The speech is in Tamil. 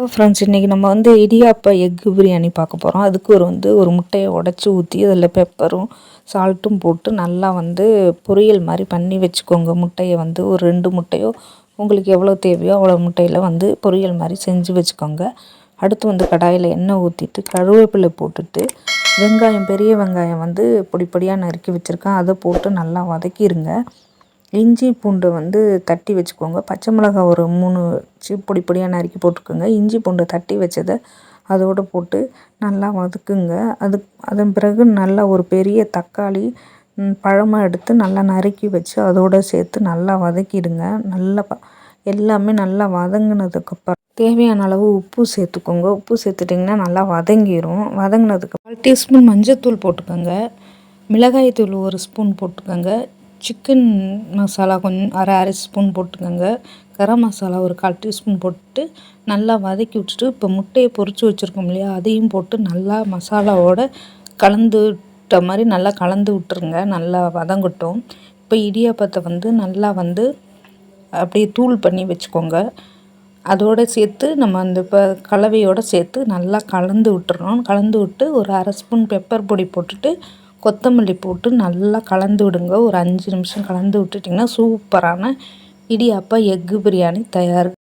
ஹலோ ஃப்ரெண்ட்ஸ், இன்றைக்கி நம்ம இடியாப்ப எக்கு பிரியாணி பார்க்க போகிறோம். அதுக்கு ஒரு முட்டையை உடச்சி ஊற்றி அதில் பெப்பரும் சால்ட்டும் போட்டு நல்லா பொரியல் மாதிரி பண்ணி வச்சுக்கோங்க. முட்டையை ஒரு 2 முட்டையோ உங்களுக்கு எவ்வளோ தேவையோ அவ்வளோ முட்டையில் பொரியல் மாதிரி செஞ்சு வச்சுக்கோங்க. அடுத்து கடாயில் எண்ணெய் ஊற்றிட்டு கருவேப்பிலை போட்டுட்டு வெங்காயம், பெரிய வெங்காயம் பொடி பொடியாக நறுக்கி வச்சுருக்கேன், அதை போட்டு நல்லா வதக்கிடுங்க. இஞ்சி பூண்டு தட்டி வச்சுக்கோங்க. பச்சை மிளகாய் ஒரு 3 பொடி பொடியாக நறுக்கி போட்டுக்கோங்க. இஞ்சி பூண்டு தட்டி வச்சதை அதோடு போட்டு நல்லா வதக்குங்க. அதன் பிறகு நல்லா ஒரு பெரிய தக்காளி பழமாக எடுத்து நல்லா நறுக்கி வச்சு அதோடு சேர்த்து நல்லா வதக்கிடுங்க. எல்லாமே நல்லா வதங்கினதுக்கப்புறம் தேவையான அளவு உப்பு சேர்த்துக்கோங்க. உப்பு சேர்த்துட்டிங்கன்னா நல்லா வதங்கிடும். வதங்கினதுக்கு 1 டீஸ்பூன் மஞ்சள்தூள் போட்டுக்கோங்க. மிளகாய்த்தூள் 1 ஸ்பூன் போட்டுக்கோங்க. சிக்கன் மசாலா கொஞ்சம் அரை ஸ்பூன் போட்டுக்கோங்க. கரம் மசாலா ஒரு 1/4 டீஸ்பூன் போட்டு நல்லா வதக்கி விட்டுட்டு இப்போ முட்டையை பொரித்து வச்சுருக்கோம் இல்லையா, அதையும் போட்டு நல்லா மசாலாவோடு கலந்துட்ட மாதிரி நல்லா கலந்து விட்டுருங்க. நல்லா வதங்கட்டும். இப்போ இடியாப்பத்தை நல்லா அப்படியே தூள் பண்ணி வச்சுக்கோங்க. அதோடு சேர்த்து நம்ம இப்போ கலவையோடு சேர்த்து நல்லா கலந்து விட்டுறோம். கலந்து விட்டு ஒரு அரை ஸ்பூன் பெப்பர் பொடி போட்டுட்டு கொத்தமல்லி போட்டு நல்லா கலந்து விடுங்க. ஒரு 5 நிமிஷம் கலந்து விட்டுட்டிங்கன்னா சூப்பரான இடியாப்ப எக்கு பிரியாணி தயார்.